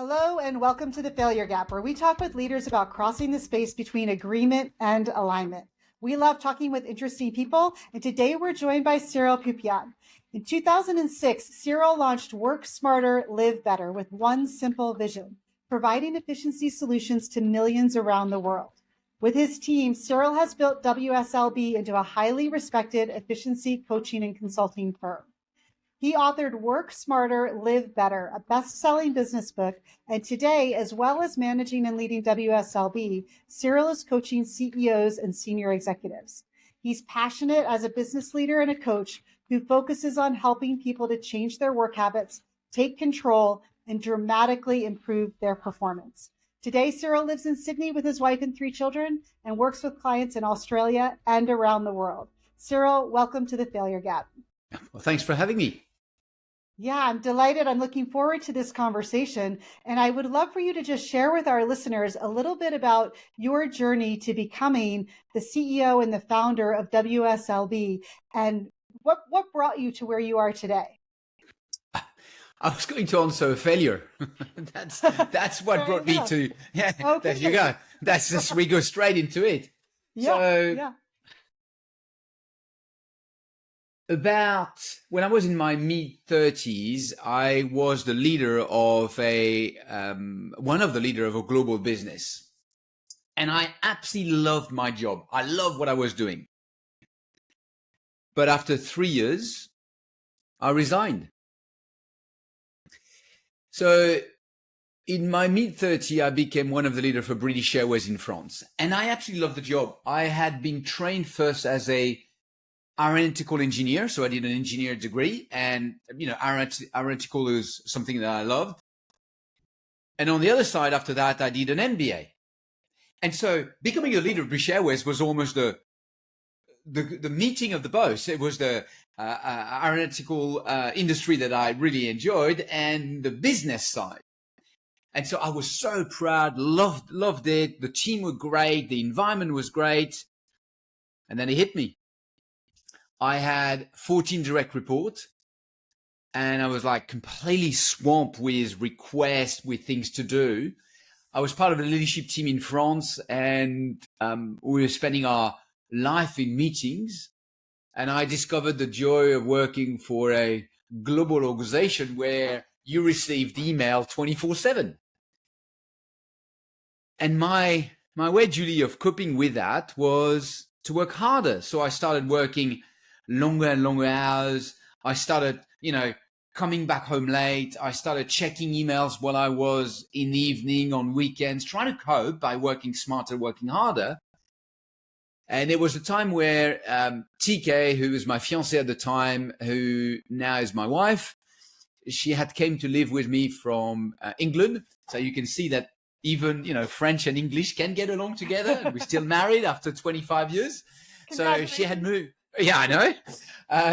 Hello and welcome to the Failure Gap, where we talk with leaders about crossing the space between agreement and alignment. We love talking with interesting people, and today we're joined by Cyril Peupion. In 2006, Cyril launched Work Smarter, Live Better with one simple vision: providing efficiency solutions to millions around the world. With his team, Cyril has built WSLB into a highly respected efficiency coaching and consulting firm. He authored Work Smarter, Live Better, a best-selling business book, and today, as well as managing and leading WSLB, Cyril is coaching CEOs and senior executives. He's passionate as a business leader and a coach who focuses on helping people to change their work habits, take control, and dramatically improve their performance. Today, Cyril lives in Sydney with his wife and 3 children and works with clients in Australia and around the world. Cyril, welcome to the Failure Gap. Well, thanks for having me. Yeah, I'm delighted. I'm looking forward to this conversation. And I would love for you to just share with our listeners a little bit about your journey to becoming the CEO and the founder of WSLB and what brought you to where you are today. I was going to answer failure. That's what brought me to, Okay. There you go. That's just, we go straight into it. Yeah. About when I was in my mid-30s, I was the leader of one of the leader of a global business. And I absolutely loved my job. I loved what I was doing. But after 3 years, I resigned. So in my mid-30s, I became one of the leaders for British Airways in France. And I absolutely loved the job. I had been trained first as a aeronautical engineer. So I did an engineer degree, and, aeronautical is something that I loved. And on the other side, after that, I did an MBA. And so becoming a leader of British Airways was almost the meeting of the both. It was the aeronautical industry that I really enjoyed and the business side. And so I was so proud, loved it. The team were great. The environment was great. And then it hit me. I had 14 direct reports, and I was like completely swamped with requests, with things to do. I was part of a leadership team in France, and we were spending our life in meetings. And I discovered the joy of working for a global organization where you received email 24/7. And my way, Julie, of coping with that was to work harder. So I started working longer and longer hours. I started, coming back home late. I started checking emails while I was in the evening, on weekends, trying to cope by working smarter, working harder. And it was a time where TK, who was my fiancée at the time, who now is my wife, she had came to live with me from England. So you can see that even, French and English can get along together. And we're still married after 25 years. So she had moved. Yeah, I know.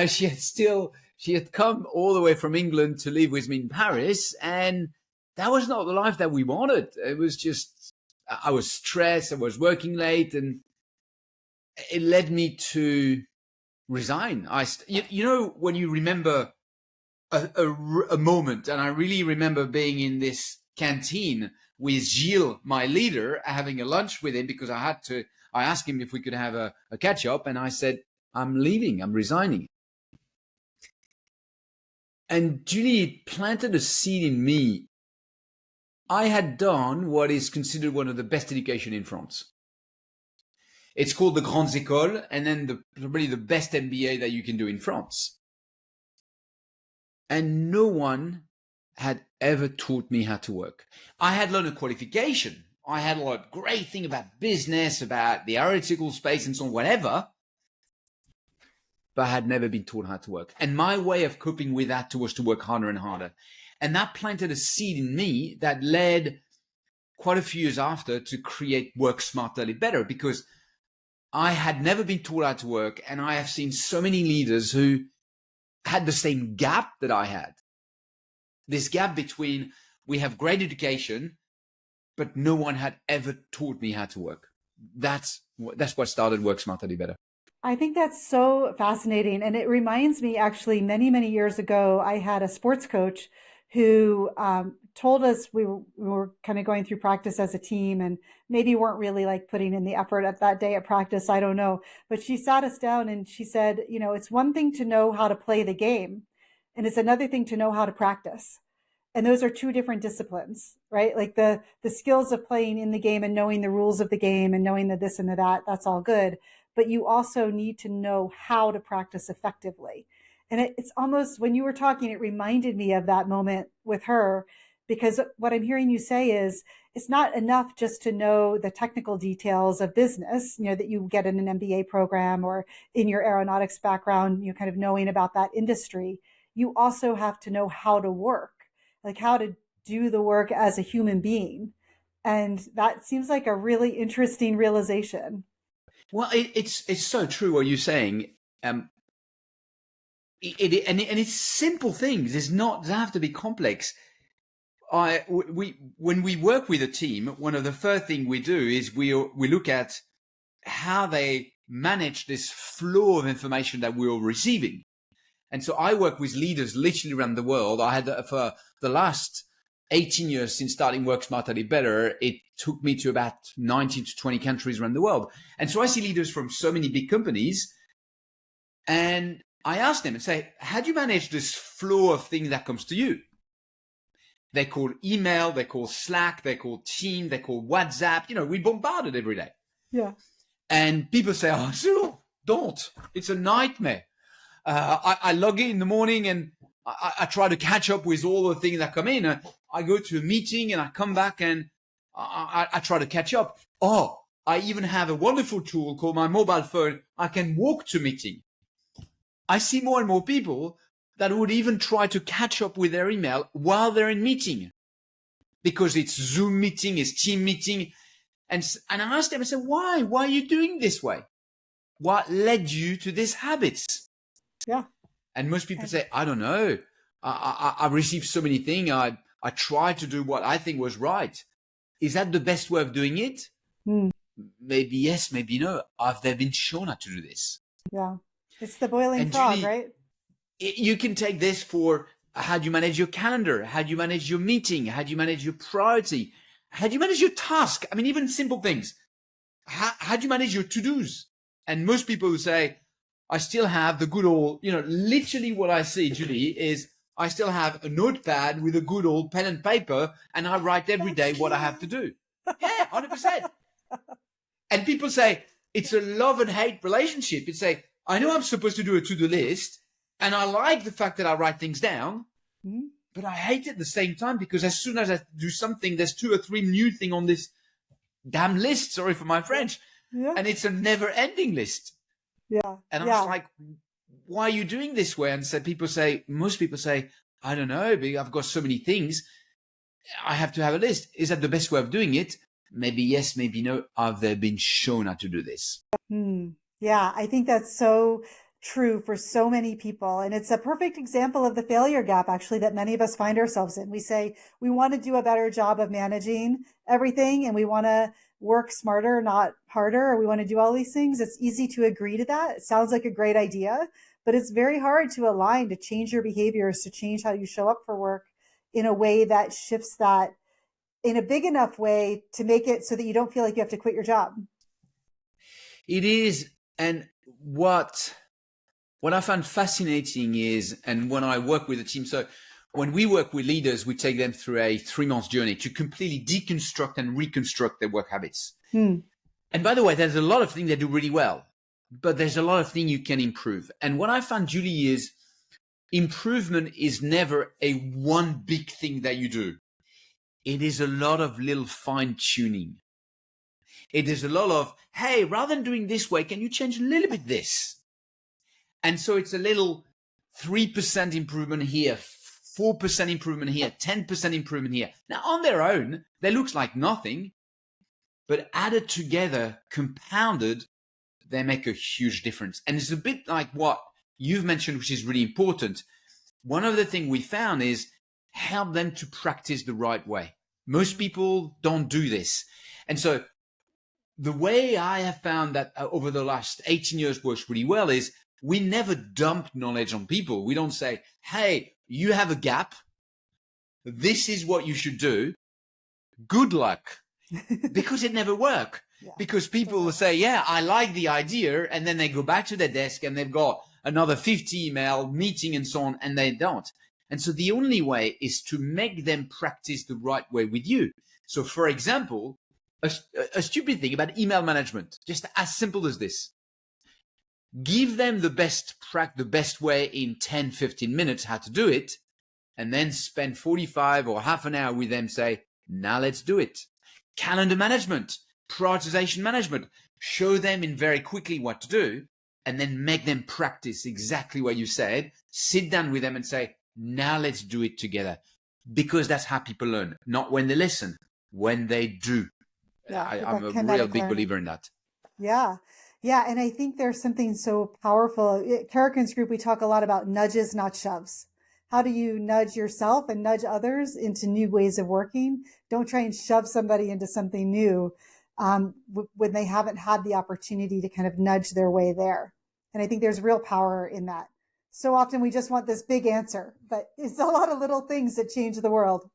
She had come all the way from England to live with me in Paris. And that was not the life that we wanted. It was just, I was stressed. I was working late, and it led me to resign. When you remember a moment, and I really remember being in this canteen with Gilles, my leader, having a lunch with him because I asked him if we could have a catch up, and I said, I'm leaving, I'm resigning. And Julie planted a seed in me. I had done what is considered one of the best education in France. It's called the Grandes Écoles, and then probably the best MBA that you can do in France. And no one had ever taught me how to work. I had learned a qualification. I had a lot of great thing about business, about the aeronautical space and so on, whatever. But I had never been taught how to work. And my way of coping with that was to work harder and harder. And that planted a seed in me that led quite a few years after to create Work Smarter, Live Better, because I had never been taught how to work. And I have seen so many leaders who had the same gap that I had. This gap between we have great education, but no one had ever taught me how to work. That's what started Work Smarter, Live Better. I think that's so fascinating. And it reminds me, actually, many, many years ago, I had a sports coach who told us we were kind of going through practice as a team and maybe weren't really like putting in the effort at that day at practice. I don't know. But she sat us down and she said, you know, it's one thing to know how to play the game, and it's another thing to know how to practice. And those are two different disciplines, right? Like the skills of playing in the game and knowing the rules of the game and knowing the this and the that, that's all good. But you also need to know how to practice effectively. And it's almost, when you were talking, it reminded me of that moment with her, because what I'm hearing you say is it's not enough just to know the technical details of business, you know, that you get in an MBA program or in your aeronautics background, you know, kind of knowing about that industry. You also have to know how to work, like how to do the work as a human being. And that seems like a really interesting realization. Well, it's so true what you're saying. And it's simple things. It's not, doesn't have to be complex. When we work with a team, one of the first thing we do is we look at how they manage this flow of information that we're receiving. And so I work with leaders literally around the world. I had for the last 18 years since starting Work Smarter, Live Better, it took me to about 19 to 20 countries around the world. And so I see leaders from so many big companies, and I ask them and say, how do you manage this flow of things that comes to you? They call email, they call Slack, they call Team, they call WhatsApp. You know, we bombarded every day. Yeah. And people say, oh, Cyril, don't. It's a nightmare. I log in the morning and I try to catch up with all the things that come in. I go to a meeting and I come back and I try to catch up. Oh, I even have a wonderful tool called my mobile phone. I can walk to meeting. I see more and more people that would even try to catch up with their email while they're in meeting, because it's Zoom meeting, it's team meeting. And I asked them, I said, why are you doing this way? What led you to these habits? Yeah. And most people say, I don't know. I received so many things. I tried to do what I think was right. Is that the best way of doing it? Maybe yes, maybe no. Have they been shown how to do this? Yeah. It's the boiling And frog, Julie, right? You can take this for how do you manage your calendar? How do you manage your meeting? How do you manage your priority? How do you manage your task? I mean, even simple things. How do you manage your to-dos? And most people who say, I still have the good old, you know, literally what I see, Julie, is I still have a notepad with a good old pen and paper, and I write every day what I have to do. Yeah, 100%. And people say, it's a love and hate relationship. It's a, I know I'm supposed to do a to-do list, and I like the fact that I write things down, but I hate it at the same time, because as soon as I do something, there's 2 or 3 new things on this damn list. Sorry for my French. Yeah. And it's a never-ending list. Yeah. And I was like, why are you doing this way? And so most people say, I don't know, but I've got so many things. I have to have a list. Is that the best way of doing it? Maybe yes, maybe no. Have they been shown how to do this? Yeah, I think that's so true for so many people. And it's a perfect example of the failure gap, actually, that many of us find ourselves in. We say we want to do a better job of managing everything, and we want to work smarter, not harder, or we want to do all these things. It's easy to agree to that. It sounds like a great idea, but it's very hard to align, to change your behaviors, to change how you show up for work in a way that shifts that in a big enough way to make it so that you don't feel like you have to quit your job. It is. And what I found fascinating is, and when I work with a team, so when we work with leaders, we take them through a 3-month journey to completely deconstruct and reconstruct their work habits. And by the way, there's a lot of things they do really well, but there's a lot of things you can improve. And what I found, Julie, is improvement is never a one big thing that you do. It is a lot of little fine tuning. It is a lot of, hey, rather than doing this way, can you change a little bit this? And so it's a little 3% improvement here, 4% improvement here, 10% improvement here. Now, on their own, they look like nothing, but added together, compounded, they make a huge difference. And it's a bit like what you've mentioned, which is really important. One of the things we found is help them to practice the right way. Most people don't do this. And so the way I have found that over the last 18 years works really well is we never dump knowledge on people. We don't say, hey, you have a gap. this is what you should do. Good luck. Because it never works. Yeah. Because people will say, yeah, I like the idea. And then they go back to their desk and they've got another 50 email meeting and so on, and they don't. And so the only way is to make them practice the right way with you. So for example, a stupid thing about email management, just as simple as this. Give them the best way in 10, 15 minutes how to do it, and then spend 45 or half an hour with them, say, now let's do it. Calendar management, prioritization management, show them in very quickly what to do, and then make them practice exactly what you said. Sit down with them and say, now let's do it together. Because that's how people learn, not when they listen, when they do. Yeah, I'm a real big believer in that. Yeah. Yeah. And I think there's something so powerful. At Karrikins Group, we talk a lot about nudges, not shoves. How do you nudge yourself and nudge others into new ways of working? Don't try and shove somebody into something new when they haven't had the opportunity to kind of nudge their way there. And I think there's real power in that. So often we just want this big answer, but it's a lot of little things that change the world.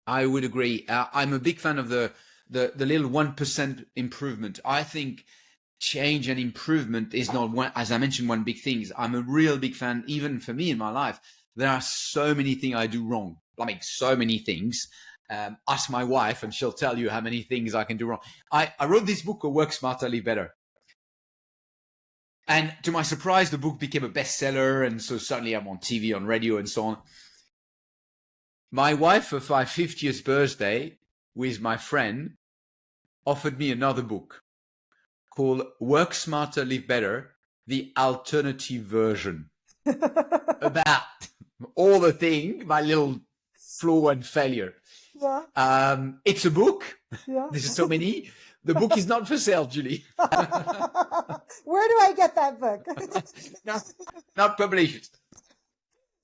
I would agree. I'm a big fan of the little 1% improvement. I think change and improvement is not one, as I mentioned, one big thing. I'm a real big fan, even for me in my life. There are so many things I do wrong. I mean, so many things. Ask my wife and she'll tell you how many things I can do wrong. I wrote this book called Work Smarter, Live Better. And to my surprise, the book became a bestseller. And so suddenly I'm on TV, on radio and so on. My wife, for my 50th birthday, with my friend, offered me another book called Work Smarter, Live Better, the alternative version. About all the things, my little flaw and failure. Yeah. It's a book. Yeah. There's so many. The book is not for sale, Julie. Where do I get that book? No, not published.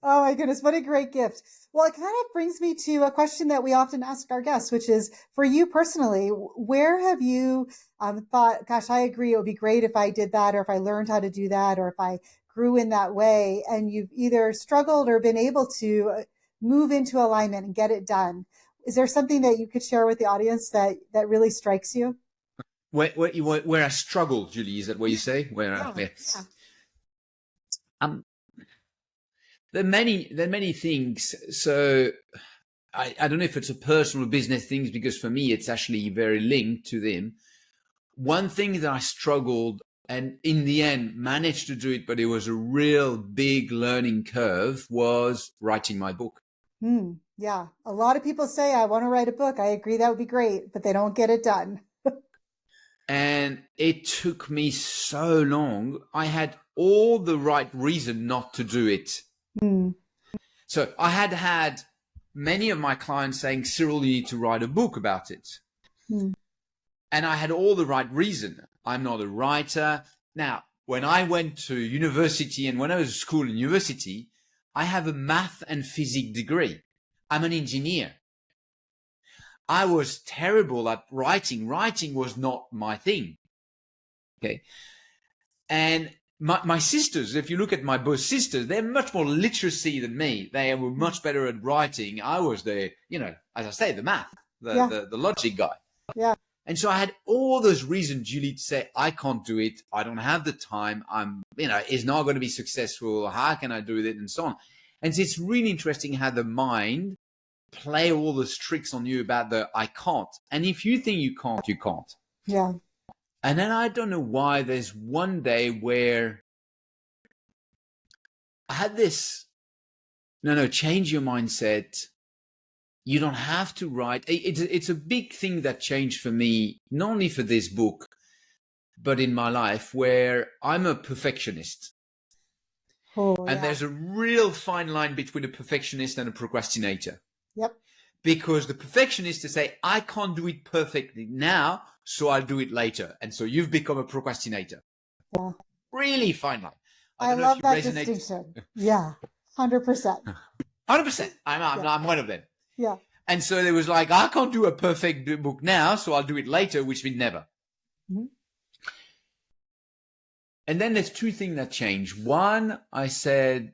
Oh my goodness, what a great gift. Well, it kind of brings me to a question that we often ask our guests, which is for you personally, where have you thought, gosh, I agree, it would be great if I did that, or if I learned how to do that, or if I grew in that way, and you've either struggled or been able to move into alignment and get it done. Is there something that you could share with the audience that really strikes you? Where I struggle, Julie, is that what you say? Yeah. There are many things. So I don't know if it's a personal business thing, because for me, it's actually very linked to them. One thing that I struggled and in the end managed to do it, but it was a real big learning curve, was writing my book. Yeah. A lot of people say, I want to write a book. I agree, that would be great, but they don't get it done. And it took me so long. I had all the right reason not to do it. So I had many of my clients saying, Cyril, you need to write a book about it. And I had all the right reason. I'm not a writer. Now, when I went to university and when I was at school and university, I have a math and physics degree. I'm an engineer. I was terrible at writing. Writing was not my thing. Okay. And my sisters, if you look at my both sisters, they're much more literacy than me. They were much better at writing. I was the, as I say, the math, the logic guy. Yeah. And so I had all those reasons, Julie, to say, I can't do it. I don't have the time. It's not going to be successful. How can I do it? And so on. And so it's really interesting how the mind play all those tricks on you about the I can't. And if you think you can't, you can't. Yeah. And then I don't know why there's one day where I had this, change your mindset. You don't have to write. It's a big thing that changed for me, not only for this book, but in my life, where I'm a perfectionist. And there's a real fine line between a perfectionist and a procrastinator. Yep. Because the perfectionist to say, I can't do it perfectly now, so I'll do it later. And so you've become a procrastinator. Yeah. Really fine line. I love that distinction. Yeah. 100%. 100%. I'm one of them. Yeah. And so there was like, I can't do a perfect book now, so I'll do it later, which means never. And then there's two things that changed. One, I said,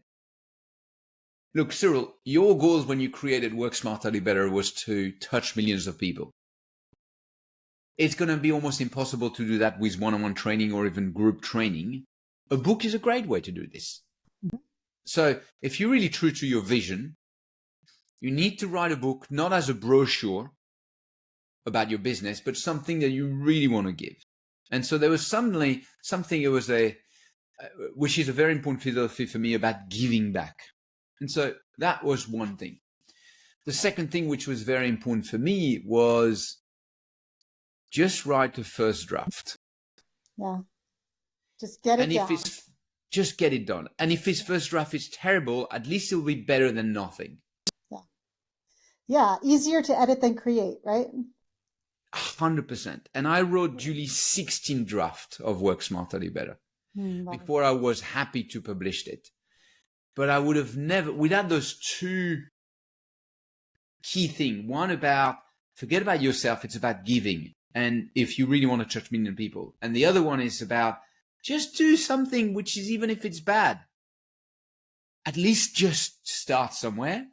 Look, Cyril, your goals when you created Work Smarter, Live Better was to touch millions of people. It's going to be almost impossible to do that with one-on-one training or even group training. A book is a great way to do this. Mm-hmm. So if you're really true to your vision, you need to write a book, not as a brochure about your business, but something that you really want to give. And so there was suddenly something, it was which is a very important philosophy for me, about giving back. And so that was one thing. The second thing, which was very important for me, was just write the first draft. Yeah. Just get it down. Just get it done. And if his first draft is terrible, at least it'll be better than nothing. Yeah. Yeah. Easier to edit than create, right? 100%. And I wrote Julie's 16 draft of Work Smarter, Live Better before I was happy to publish it. But I would have never, without those two key things, one about forget about yourself, it's about giving. And if you really want to touch million people. And the other one is about just do something, which is, even if it's bad, at least just start somewhere.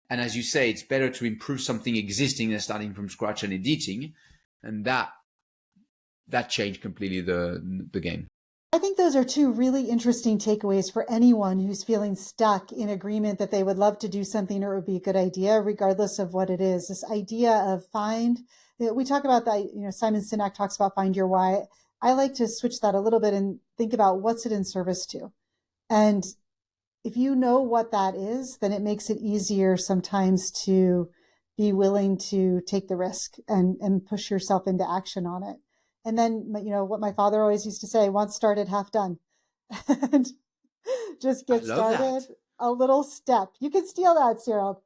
And as you say, it's better to improve something existing than starting from scratch and editing. And that changed completely the game. I think those are two really interesting takeaways for anyone who's feeling stuck in agreement that they would love to do something or it would be a good idea, regardless of what it is. This idea of we talk about that, Simon Sinek talks about find your why. I like to switch that a little bit and think about what's it in service to. And if you know what that is, then it makes it easier sometimes to be willing to take the risk and push yourself into action on it. And then, what my father always used to say, once started, half done. And just get started, a little step. You can steal that, Cyril.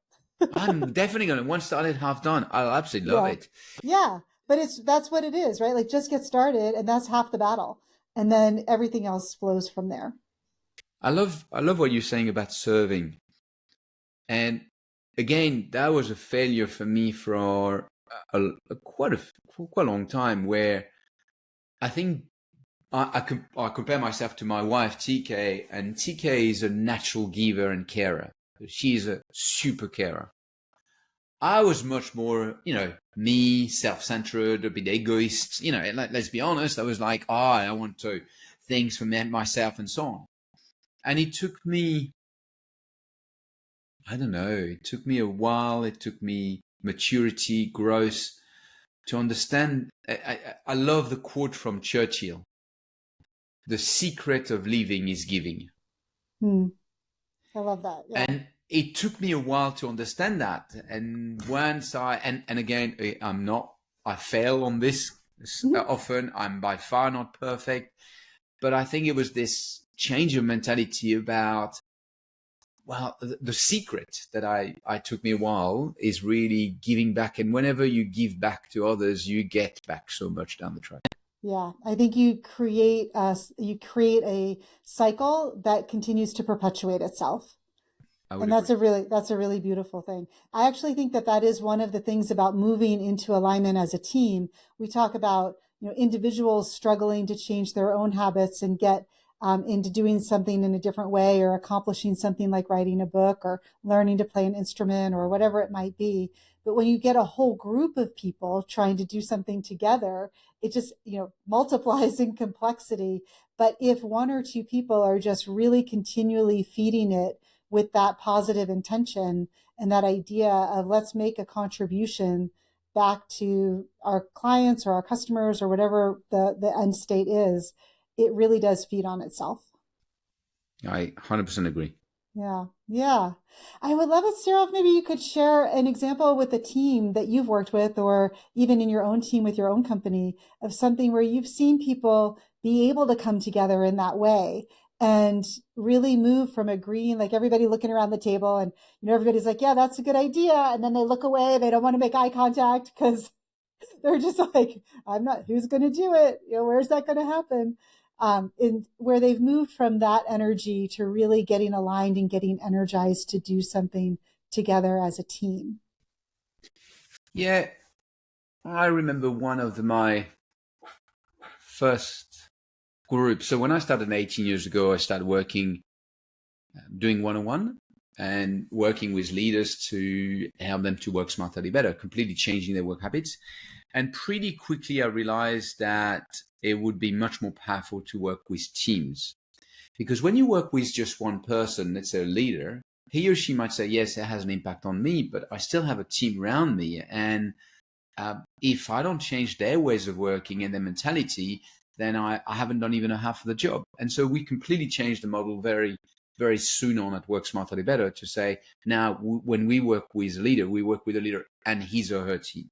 I'm definitely going to once started, half done. I absolutely love it. Yeah. But that's what it is, right? Like, just get started, and that's half the battle. And then everything else flows from there. I love what you're saying about serving. And again, that was a failure for me for quite a long time, where I think I compare myself to my wife, TK, and TK is a natural giver and carer. She's a super carer. I was much more, me, self-centered, a bit egoist. Let's be honest. I was like, I want to things for myself and so on. And it took me, I don't know, it took me a while. It took me maturity, growth to understand. I love the quote from Churchill. The secret of living is giving. I love that. Yeah. And it took me a while to understand that. And once and again, I fail on this often. I'm by far not perfect, but I think it was this change of mentality about, the secret that I took me a while is really giving back. And whenever you give back to others, you get back so much down the track. Yeah, I think you create a cycle that continues to perpetuate itself. And that's a really beautiful thing. I actually think that is one of the things about moving into alignment as a team. We talk about, individuals struggling to change their own habits and get into doing something in a different way, or accomplishing something like writing a book or learning to play an instrument or whatever it might be. But when you get a whole group of people trying to do something together, it just, multiplies in complexity. But if one or two people are just really continually feeding it with that positive intention and that idea of let's make a contribution back to our clients or our customers or whatever the end state is, it really does feed on itself. I 100% agree. Yeah. Yeah. I would love it, Cyril, if maybe you could share an example with a team that you've worked with, or even in your own team with your own company, of something where you've seen people be able to come together in that way and really move from agreeing, like everybody looking around the table and, everybody's like, yeah, that's a good idea. And then they look away. They don't want to make eye contact because they're just like, who's going to do it? Where's that going to happen? Where they've moved from that energy to really getting aligned and getting energized to do something together as a team. Yeah, I remember one of my first groups. So when I started 18 years ago, I started working, doing one-on-one. and working with leaders to help them to work smarter, better, completely changing their work habits. And pretty quickly, I realized that it would be much more powerful to work with teams. Because when you work with just one person, let's say a leader, he or she might say, yes, it has an impact on me, but I still have a team around me. And if I don't change their ways of working and their mentality, then I haven't done even a half of the job. And so we completely changed the model very, very soon on at Work Smarter Better to say, now when we work with a leader, we work with a leader and his or her team.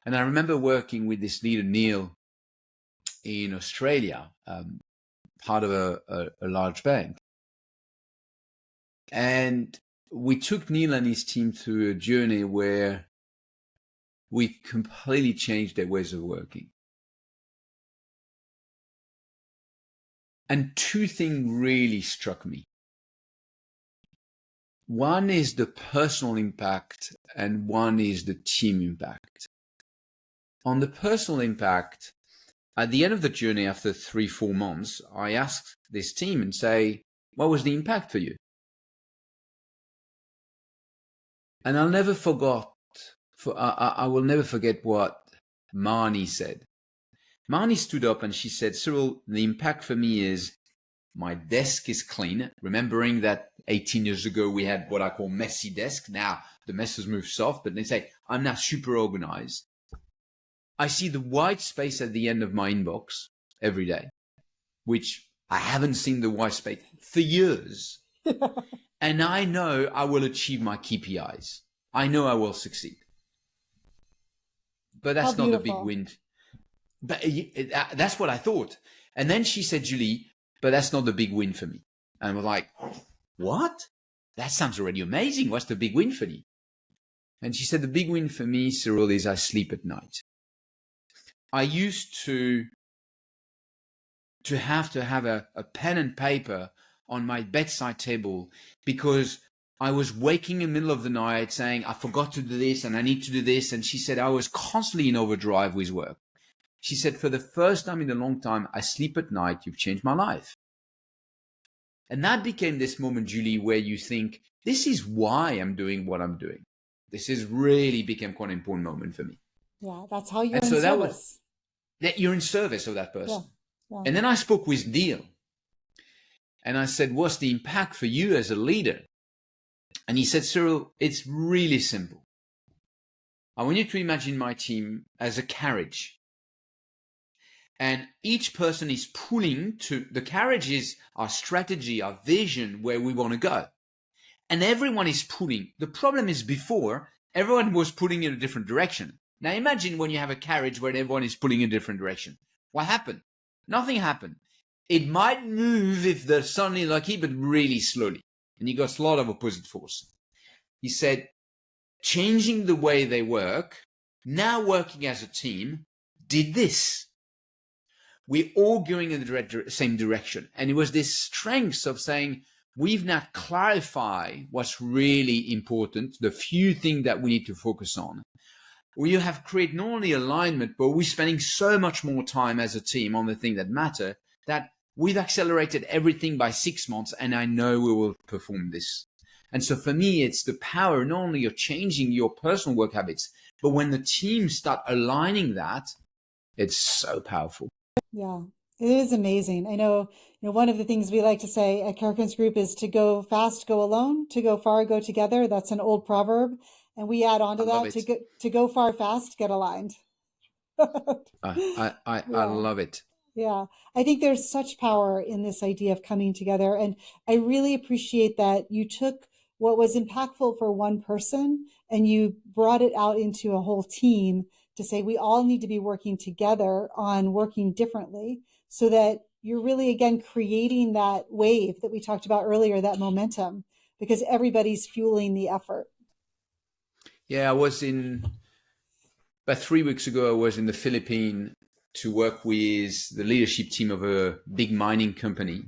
And I remember working with this leader, Neil, in Australia, part of a large bank. And we took Neil and his team through a journey where we completely changed their ways of working. And two things really struck me. One is the personal impact and one is the team impact. On the personal impact, at the end of the journey, after 3-4 months, I asked this team and say, what was the impact for you? And I'll never forget, I will never forget what Marnie said. Marnie stood up and she said, Cyril, the impact for me is my desk is clean. Remembering that 18 years ago, we had what I call messy desk. Now the mess has moved soft, but they say, I'm now super organized. I see the white space at the end of my inbox every day, which I haven't seen the white space for years. And I know I will achieve my KPIs. I know I will succeed. But that's not the big win. But that's what I thought. And then she said, Julie, but that's not the big win for me. And I was like, what? That sounds already amazing. What's the big win for you? And she said, the big win for me, Cyril, is I sleep at night. I used to have a pen and paper on my bedside table because I was waking in the middle of the night saying, I forgot to do this and I need to do this. And she said, I was constantly in overdrive with work. She said, for the first time in a long time, I sleep at night. You've changed my life. And that became this moment, Julie, where you think, this is why I'm doing what I'm doing. This has really become quite an important moment for me. Yeah, that's how you're in service. That you're in service of that person. Yeah. And then I spoke with Neil. And I said, what's the impact for you as a leader? And he said, Cyril, it's really simple. I want you to imagine my team as a carriage. And each person is pulling to, the carriage is our strategy, our vision, where we want to go. And everyone is pulling. The problem is before, everyone was pulling in a different direction. Now imagine when you have a carriage where everyone is pulling in a different direction. What happened? Nothing happened. It might move if they're suddenly lucky, but really slowly. And you got a lot of opposite force. He said, changing the way they work, now working as a team, did this. We're all going in the same direction. And it was this strength of saying, we've now clarified what's really important, the few things that we need to focus on. We have created not only alignment, but we're spending so much more time as a team on the things that matter that we've accelerated everything by 6 months, and I know we will perform this. And so for me, it's the power not only of changing your personal work habits, but when the team start aligning that, it's so powerful. Yeah, it is amazing. I know, one of the things we like to say at Karrikins Group is to go fast, go alone, to go far, go together. That's an old proverb. And we add on to that, to go far fast, get aligned. I love it. Yeah, I think there's such power in this idea of coming together. And I really appreciate that you took what was impactful for one person and you brought it out into a whole team to say we all need to be working together on working differently so that you're really, again, creating that wave that we talked about earlier, that momentum, because everybody's fueling the effort. Yeah, about 3 weeks ago, I was in the Philippines to work with the leadership team of a big mining company.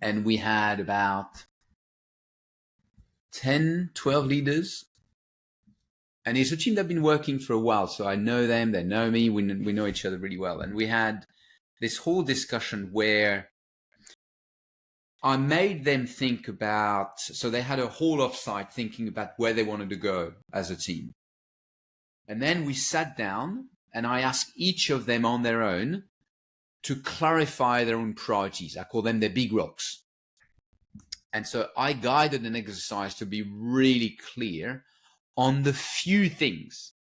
And we had about 10, 12 leaders. And it's a team that's been working for a while. So I know them, they know me, we know each other really well. And we had this whole discussion where I made them think about, so they had a whole offsite thinking about where they wanted to go as a team. And then we sat down and I asked each of them on their own to clarify their own priorities. I call them their big rocks. And so I guided an exercise to be really clear on the few things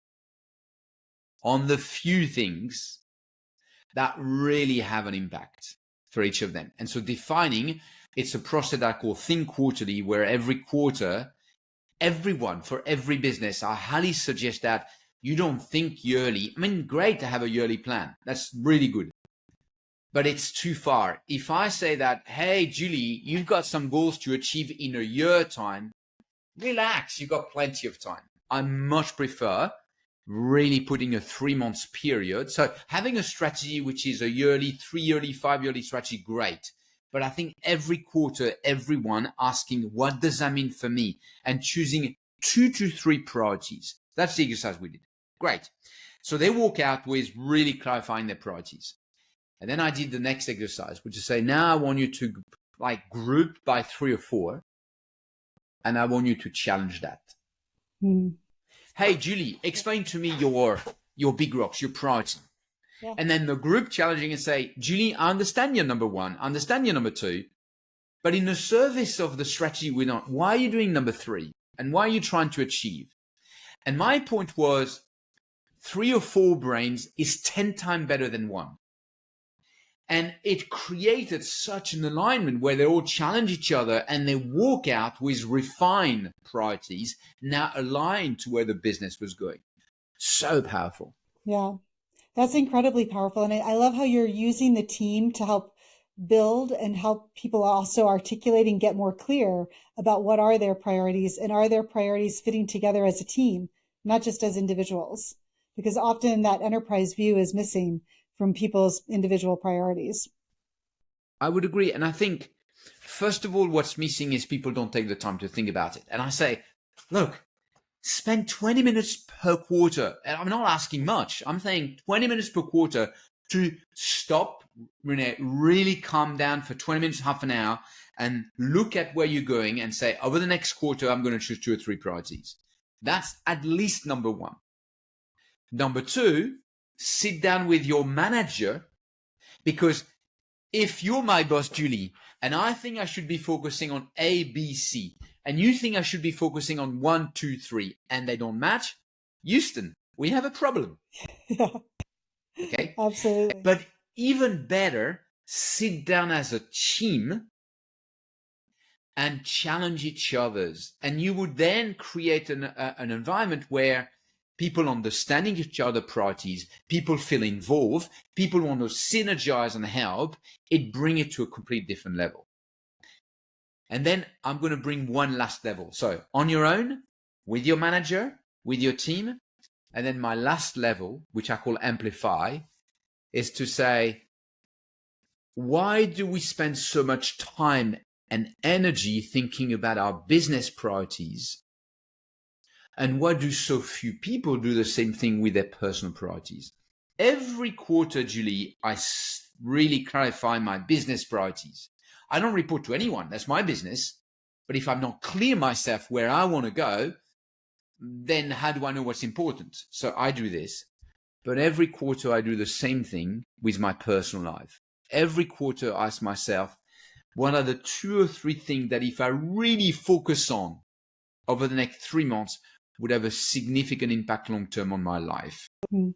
that really have an impact for each of them. And so defining, it's a process that I call Think Quarterly, where every quarter, everyone, for every business, I highly suggest that you don't think yearly. I mean, great to have a yearly plan. That's really good. But it's too far. If I say that, hey, Julie, you've got some goals to achieve in a year time, relax, you've got plenty of time. I much prefer really putting a 3 months period. So having a strategy which is a yearly, 3 yearly, 5 yearly strategy, great. But I think every quarter, everyone asking, what does that mean for me? And choosing 2 to 3 priorities. That's the exercise we did. Great. So they walk out with really clarifying their priorities. And then I did the next exercise, which is say, now I want you to like group by 3 or 4. And I want you to challenge that. Hey, Julie, explain to me your big rocks, your priority. Yeah. And then the group challenging and say, Julie, I understand your number 1, I understand your number 2, but in the service of the strategy we're not, why are you doing number 3? And why are you trying to achieve? And my point was 3 or 4 brains is 10 times better than 1. And it created such an alignment where they all challenge each other and they walk out with refined priorities, now aligned to where the business was going. So powerful. Yeah, that's incredibly powerful. And I love how you're using the team to help build and help people also articulate and get more clear about what are their priorities and are their priorities fitting together as a team, not just as individuals, because often that enterprise view is missing from people's individual priorities. I would agree. And I think, first of all, what's missing is people don't take the time to think about it. And I say, look, spend 20 minutes per quarter. And I'm not asking much. I'm saying 20 minutes per quarter to stop, really calm down for 20 minutes, half an hour, and look at where you're going and say, over the next quarter, I'm going to choose 2 or 3 priorities. That's at least number 1. Number 2, sit down with your manager, because if you're my boss, Julie, and I think I should be focusing on A, B, C, and you think I should be focusing on 1, 2, 3, and they don't match, Houston, we have a problem. Yeah, okay, absolutely. But even better, sit down as a team and challenge each other's, and you would then create an environment where people understanding each other's priorities, people feel involved, people want to synergize and help, it bring it to a complete different level. And then I'm going to bring one last level. So on your own, with your manager, with your team, and then my last level, which I call amplify, is to say, why do we spend so much time and energy thinking about our business priorities? And why do so few people do the same thing with their personal priorities? Every quarter, Julie, I really clarify my business priorities. I don't report to anyone. That's my business. But if I'm not clear myself where I want to go, then how do I know what's important? So I do this. But every quarter, I do the same thing with my personal life. Every quarter, I ask myself, what are the 2 or 3 things that if I really focus on over the next 3 months, would have a significant impact long-term on my life? Mm-hmm.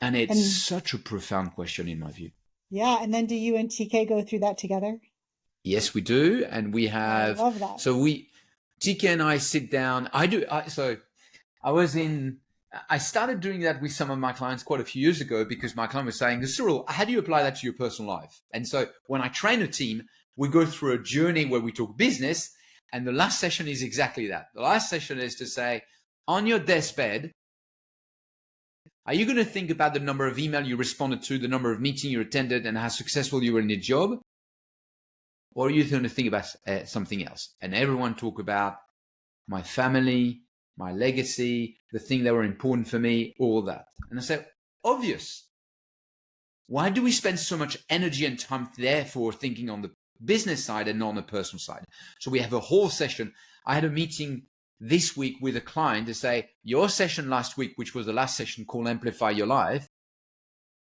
And it's such a profound question in my view. Yeah. And then do you and TK go through that together? Yes, we do. And we have, I love that. So TK and I sit down. I started doing that with some of my clients quite a few years ago, because my client was saying, Cyril, how do you apply that to your personal life? And so when I train a team, we go through a journey where we talk business. And the last session is exactly that. The last session is to say, on your deathbed, are you going to think about the number of emails you responded to, the number of meetings you attended, and how successful you were in your job? Or are you going to think about something else? And everyone talk about my family, my legacy, the things that were important for me, all that. And I said, obvious. Why do we spend so much energy and time therefore thinking on the business side and on the personal side. So we have a whole session. I had a meeting this week with a client to say, your session last week, which was the last session called Amplify Your Life,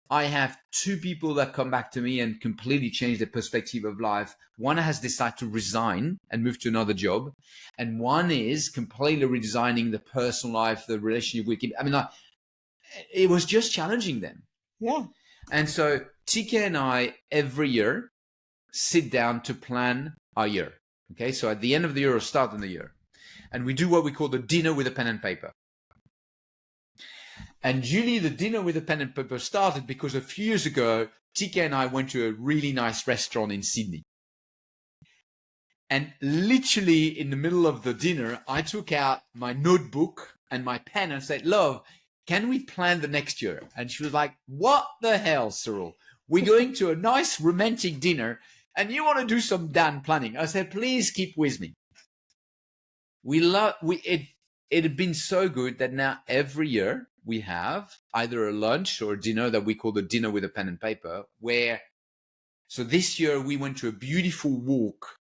I have 2 people that come back to me and completely change their perspective of life. One has decided to resign and move to another job. And one is completely redesigning the personal life, the relationship with kids. I mean, it was just challenging them. Yeah. And so TK and I, every year, sit down to plan our year. Okay. So at the end of the year or start of the year. And we do what we call the dinner with a pen and paper. And Julie, the dinner with a pen and paper started because a few years ago, TK and I went to a really nice restaurant in Sydney. And literally in the middle of the dinner, I took out my notebook and my pen and said, love, can we plan the next year? And she was like, what the hell, Cyril? We're going to a nice romantic dinner and you want to do some damn planning. I said, please keep with me. It had been so good that now every year we have either a lunch or a dinner that we call the dinner with a pen and paper, so this year we went to a beautiful walk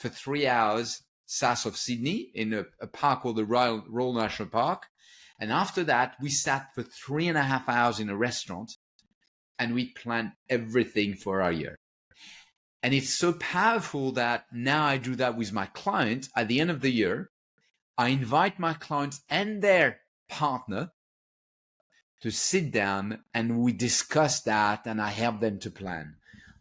for 3 hours south of Sydney in a park called the Royal National Park. And after that, we sat for 3.5 hours in a restaurant and we planned everything for our year. And it's so powerful that now I do that with my clients. At the end of the year, I invite my clients and their partner to sit down and we discuss that and I help them to plan.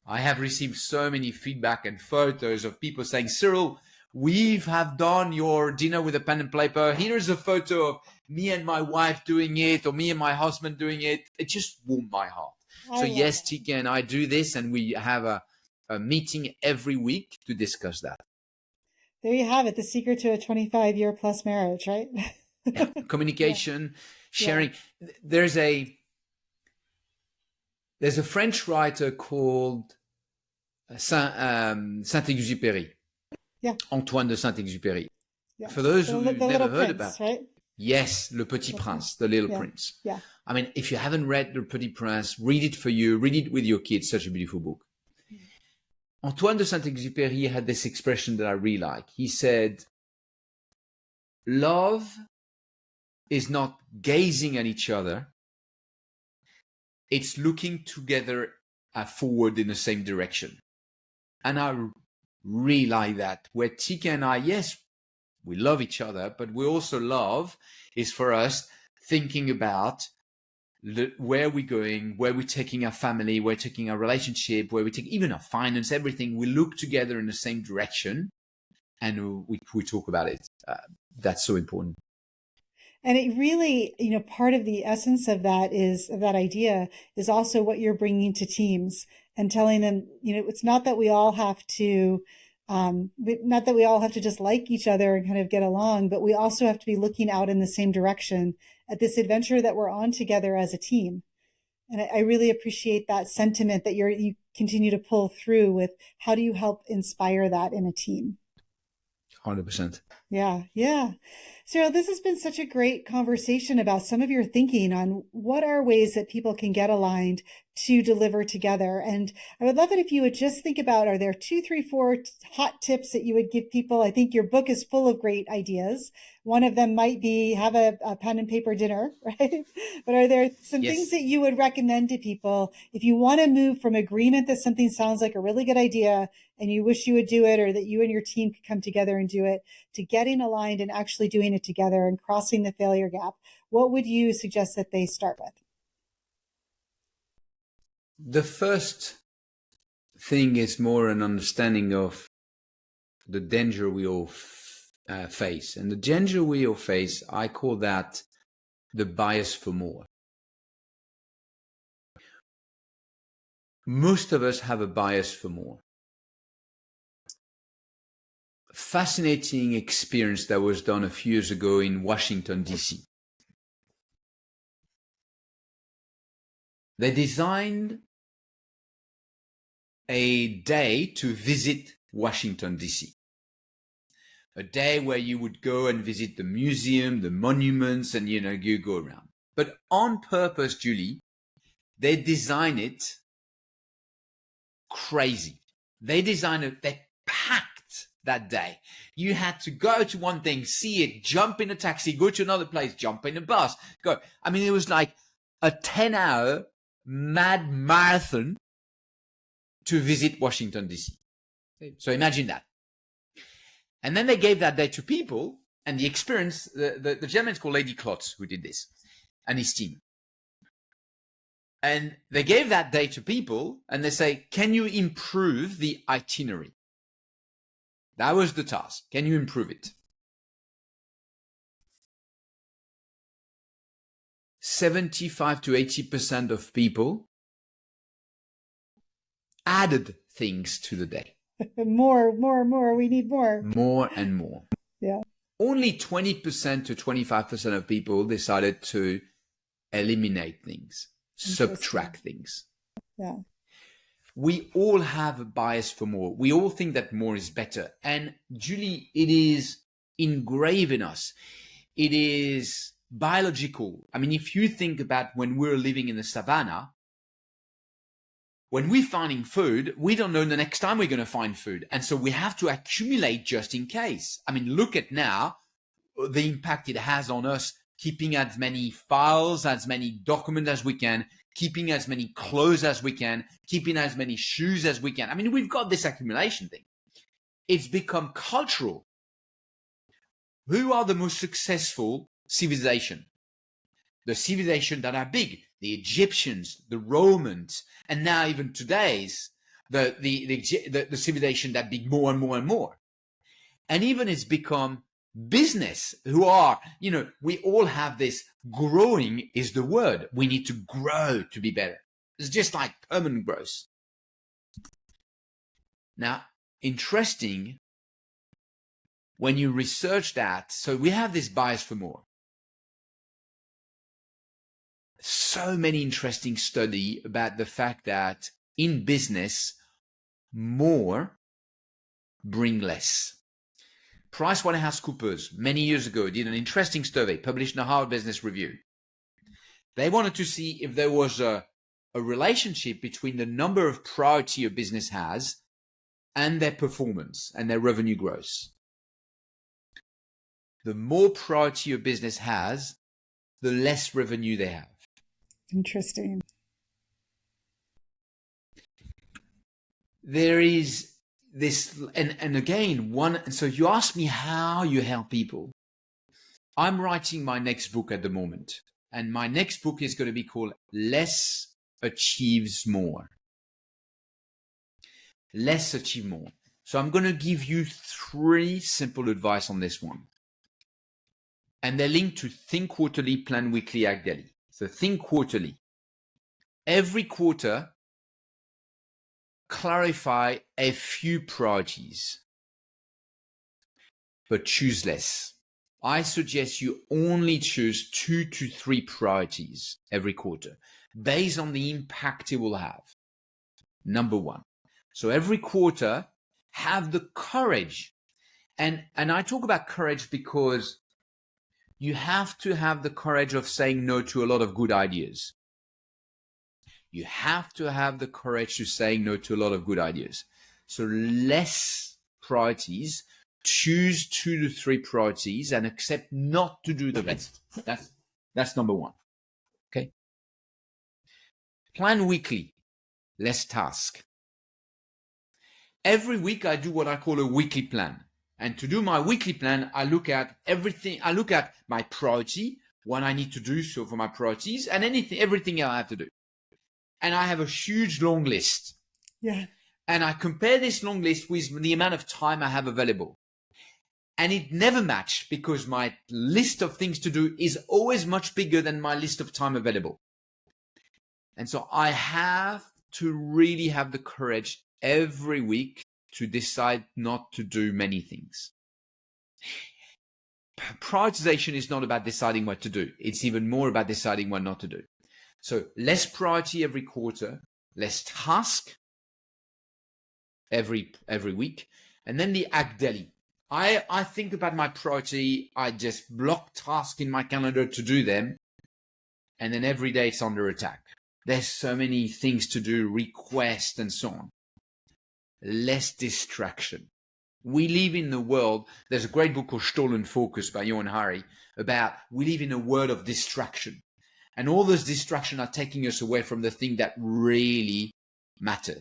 I have received so many feedback and photos of people saying, Cyril, we have done your dinner with a pen and paper. Here's a photo of me and my wife doing it or me and my husband doing it. It just warmed my heart. So yes, TK and I do this and we have a meeting every week to discuss that. There you have it. The secret to a 25-year plus marriage, right? Yeah. Communication, sharing. Yeah. There's a French writer called Saint-Exupéry. Yeah. Antoine de Saint-Exupéry. Yeah. For those who've never heard about, right? Yes, Le Petit Prince, the Little Prince. Yeah. I mean, if you haven't read Le Petit Prince, read it for you, read it with your kids. Such a beautiful book. Antoine de Saint-Exupéry had this expression that I really like. He said, love is not gazing at each other. It's looking together forward in the same direction. And I really like that. Where TK and I, yes, we love each other, but we also love is for us thinking about where we're going, where we're taking our family, where we're taking our relationship, where we take even our finance, everything. We look together in the same direction and we talk about it. That's so important. And it really, part of the essence of that idea is also what you're bringing to teams and telling them, it's not that we all have to, just like each other and kind of get along, but we also have to be looking out in the same direction at this adventure that we're on together as a team. And I really appreciate that sentiment that you continue to pull through with how do you help inspire that in a team? 100%. Yeah. Yeah. Cyril, this has been such a great conversation about some of your thinking on what are ways that people can get aligned to deliver together. And I would love it if you would just think about, are there 2, 3, 4 hot tips that you would give people? I think your book is full of great ideas. One of them might be have a pen and paper dinner, right? But are there some things that you would recommend to people if you want to move from agreement that something sounds like a really good idea and you wish you would do it, or that you and your team could come together and do it, to getting aligned and actually doing it together and crossing the failure gap? What would you suggest that they start with? The first thing is more an understanding of the danger we all face. And the danger we all face, I call that the bias for more. Most of us have a bias for more. Fascinating experience that was done a few years ago in Washington, D.C. They designed a day to visit Washington, D.C. A day where you would go and visit the museum, the monuments, and, you go around. But on purpose, Julie, they designed it crazy. They designed it, they packed that day. You had to go to one thing, see it, jump in a taxi, go to another place, jump in a bus, go. I mean, it was like a 10-hour mad marathon to visit Washington, D.C. So imagine that. And then they gave that day to people, and the experience, the gentleman is called Lady Klotz, who did this, and his team. And they gave that day to people, and they say, can you improve the itinerary? That was the task. Can you improve it? 75 to 80% of people added things to the day. More. We need more. More and more. Yeah. Only 20% to 25% of people decided to eliminate things, subtract things. Yeah. We all have a bias for more. We all think that more is better. And Julie, it is engraved in us. It is biological. I mean, if you think about when we're living in the savannah, when we're finding food, we don't know the next time we're going to find food. And so we have to accumulate just in case. I mean, look at now the impact it has on us, keeping as many files, as many documents as we can, keeping as many clothes as we can, keeping as many shoes as we can. I mean, we've got this accumulation thing. It's become cultural. Who are the most successful civilization? The civilization that are big, the Egyptians, the Romans, and now even today's the civilization that big more and more and more. And even it's become business who are, we all have this growing is the word. We need to grow to be better. It's just like permanent growth. Now, interesting when you research that. So we have this bias for more. So many interesting study about the fact that in business, more bring less. PricewaterhouseCoopers, many years ago, did an interesting survey published in the Harvard Business Review. They wanted to see if there was a relationship between the number of priority a business has and their performance and their revenue growth. The more priority a business has, the less revenue they have. Interesting. There is this, and again, so you ask me how you help people. I'm writing my next book at the moment, and my next book is going to be called Less Achieves More. Less achieve more. So I'm going to give you 3 simple advice on this one. And they're linked to think quarterly, plan weekly, act daily. So think quarterly. Every quarter, clarify a few priorities, but choose less. I suggest you only choose 2 to 3 priorities every quarter based on the impact it will have. Number 1. So every quarter, have the courage. And I talk about courage because you have to have the courage of saying no to a lot of good ideas. You have to have the courage to say no to a lot of good ideas. So less priorities, choose 2 to 3 priorities and accept not to do the rest. That's number 1. Okay. Plan weekly, less task. Every week I do what I call a weekly plan. And to do my weekly plan, I look at everything. I look at my priority, what I need to do so for my priorities, and everything I have to do. And I have a huge long list. Yeah. And I compare this long list with the amount of time I have available. And it never matched because my list of things to do is always much bigger than my list of time available. And so I have to really have the courage every week to decide not to do many things. Prioritization is not about deciding what to do. It's even more about deciding what not to do. So less priority every quarter, less task every week, and then the act daily. I think about my priority. I just block tasks in my calendar to do them, and then every day it's under attack. There's so many things to do, requests and so on. less distraction. We live in a world, there's a great book called Stolen Focus by Johan Hari about we live in a world of distraction. And all those distractions are taking us away from the thing that really matter.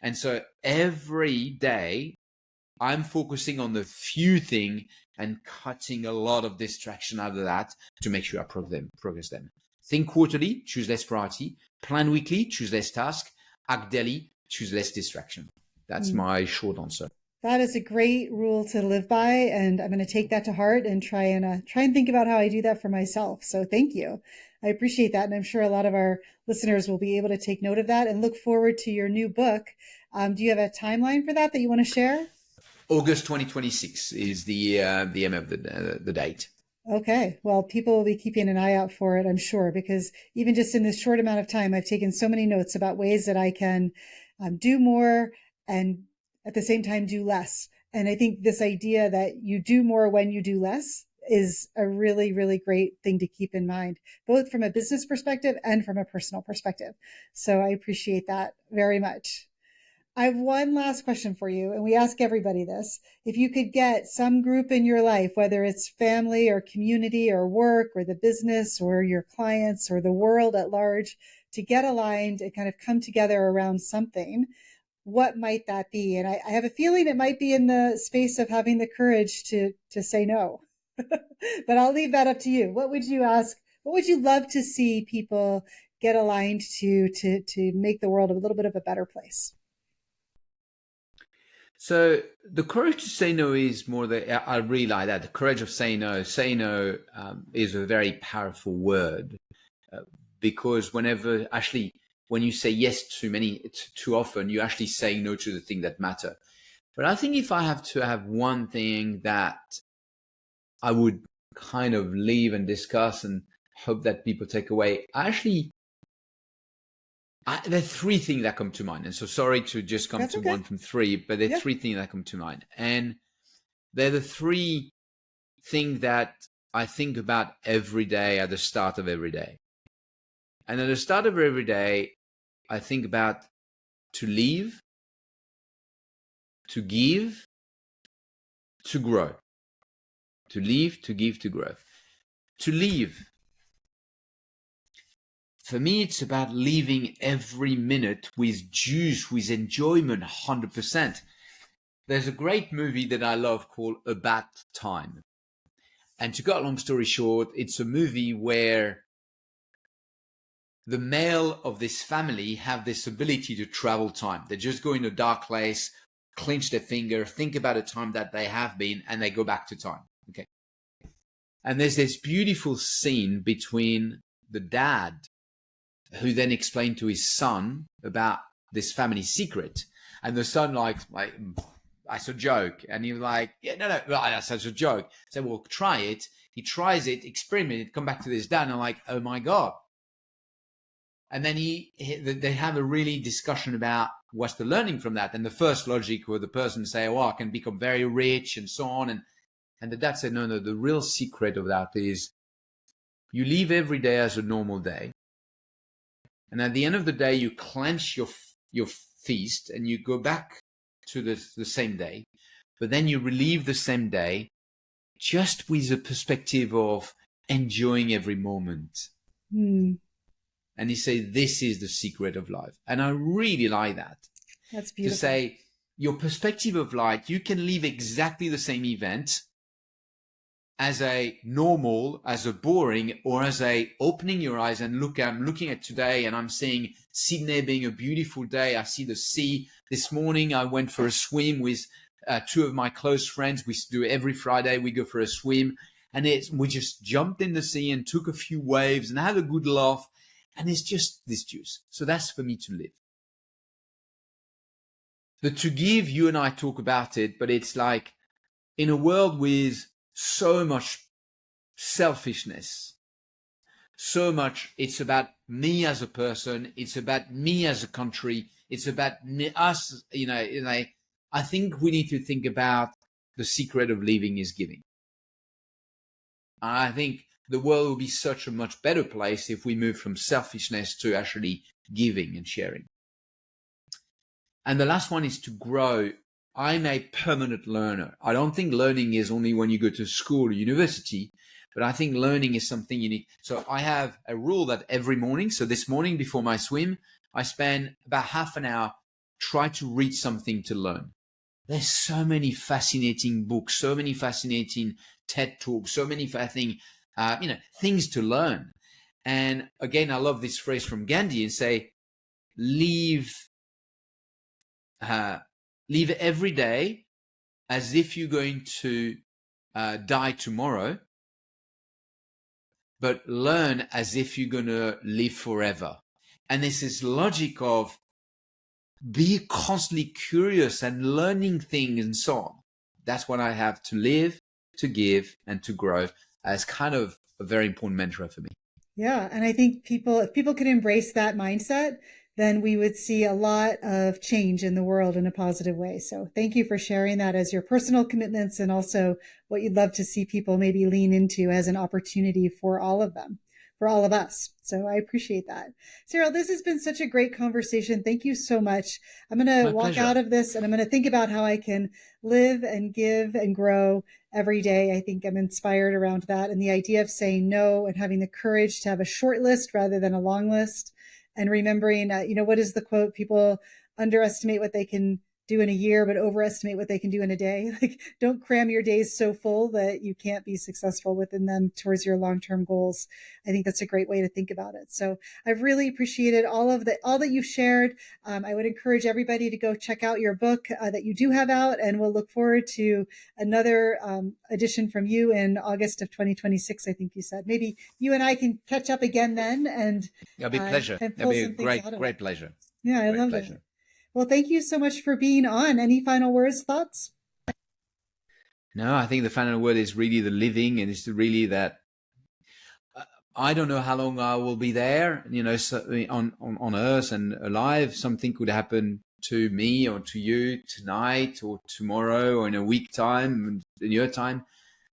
And so every day I'm focusing on the few things and cutting a lot of distraction out of that to make sure I progress them. Think quarterly, choose less priority. Plan weekly, choose less task. Act daily, choose less distraction. That's my short answer. That is a great rule to live by, and I'm going to take that to heart and try and think about how I do that for myself. So thank you. I appreciate that, and I'm sure a lot of our listeners will be able to take note of that and look forward to your new book. Do you have a timeline for that you want to share? August 2026 is the aim of the date. Okay. Well, people will be keeping an eye out for it, I'm sure, because even just in this short amount of time, I've taken so many notes about ways that I can do more and at the same time do less. And I think this idea that you do more when you do less is a really, really great thing to keep in mind, both from a business perspective and from a personal perspective. So I appreciate that very much. I have one last question for you, and we ask everybody this. If you could get some group in your life, whether it's family or community or work or the business or your clients or the world at large, to get aligned and kind of come together around something, what might that be? And I have a feeling it might be in the space of having the courage to say no. But I'll leave that up to you. What would you ask? What would you love to see people get aligned to make the world a little bit of a better place? So the courage to say no is more I really like that. The courage of saying no. Say no is a very powerful word because when you say yes too often, you actually say no to the thing that matter. But I think if I have to have one thing that I would kind of leave and discuss and hope that people take away, there are three things that come to mind. And so sorry to just come to one from three, but there are three things that come to mind. And they're the three things that I think about every day at the start of every day. And at the start of every day, I think about to leave, to give, to grow. To leave, to give, to grow. To leave. For me, it's about living every minute with juice, with enjoyment, 100%. There's a great movie that I love called About Time. And to cut a long story short, it's a movie where the male of this family have this ability to travel time. They just go in a dark place, clench their finger, think about a time that they have been, and they go back to time. Okay. And there's this beautiful scene between the dad, who then explained to his son about this family secret. And the son like, that's a joke. And he was like, yeah, no, that's such a joke. I said, well, try it. He tries it, experiment it, come back to this dad. And I'm like, oh my God. And then they have a really discussion about what's the learning from that. And the first logic where the person say, oh, I can become very rich and so on. And the dad said, no, the real secret of that is you live every day as a normal day. And at the end of the day, you clench your fist and you go back to the same day. But then you relive the same day just with the perspective of enjoying every moment. And he said, this is the secret of life. And I really like that. That's beautiful. To say your perspective of life, you can live exactly the same event as a normal, as a boring, or as a opening your eyes and I'm looking at today and I'm seeing Sydney being a beautiful day. I see the sea. This morning I went for a swim with two of my close friends. We do every Friday, we go for a swim and we just jumped in the sea and took a few waves and had a good laugh. And it's just this juice. So that's for me to live. The to give, you and I talk about it, but it's like in a world with so much selfishness, so much, it's about me as a person, it's about me as a country, it's about us, I think we need to think about the secret of living is giving. I think the world will be such a much better place if we move from selfishness to actually giving and sharing. And the last one is to grow. I'm a permanent learner. I don't think learning is only when you go to school or university, but I think learning is something you need. So I have a rule that every morning, so this morning before my swim, I spend about half an hour try to read something to learn. There's so many fascinating books, so many fascinating TED talks, so many fascinating, things to learn. And again, I love this phrase from Gandhi and say, leave every day as if you're going to die tomorrow, but learn as if you're going to live forever. And this is logic of be constantly curious and learning things and so on. That's what I have to live, to give, and to grow as kind of a very important mantra for me. Yeah. And I think if people could embrace that mindset, then we would see a lot of change in the world in a positive way. So thank you for sharing that as your personal commitments and also what you'd love to see people maybe lean into as an opportunity for all of them, for all of us. So I appreciate that. Cyril, this has been such a great conversation. Thank you so much. I'm going to walk out of this and I'm going to think about how I can live and give and grow every day. I think I'm inspired around that. And the idea of saying no and having the courage to have a short list rather than a long list. And remembering, what is the quote? People underestimate what they can do in a year, but overestimate what they can do in a day. Like, don't cram your days so full that you can't be successful within them towards your long-term goals. I think that's a great way to think about it. So I've really appreciated all that you've shared. I would encourage everybody to go check out your book that you do have out, and we'll look forward to another edition from you in August of 2026. I think you said maybe you and I can catch up again then, and it'll be a pleasure. It'll be a great pleasure. Yeah, I love it. Well, thank you so much for being on. Any final words, thoughts? No, I think the final word is really the living, and it's really that I don't know how long I will be there, on Earth and alive. Something could happen to me or to you tonight or tomorrow or in a week time, in your time.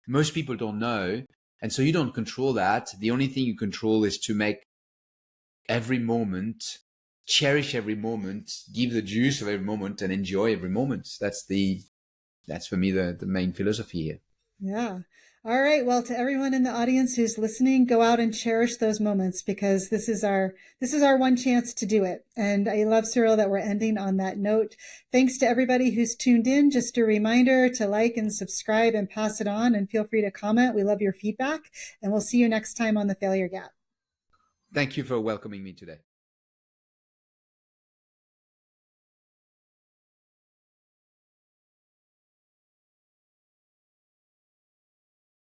Most people don't know. And so you don't control that. The only thing you control is to make every moment, cherish every moment, give the juice of every moment, and enjoy every moment. That's for me the main philosophy here. Yeah. All right. Well, to everyone in the audience who's listening, go out and cherish those moments, because this is our one chance to do it. And I love, Cyril, that we're ending on that note. Thanks to everybody who's tuned in. Just a reminder to like and subscribe and pass it on, and feel free to comment. We love your feedback, and we'll see you next time on The Failure Gap. Thank you for welcoming me today.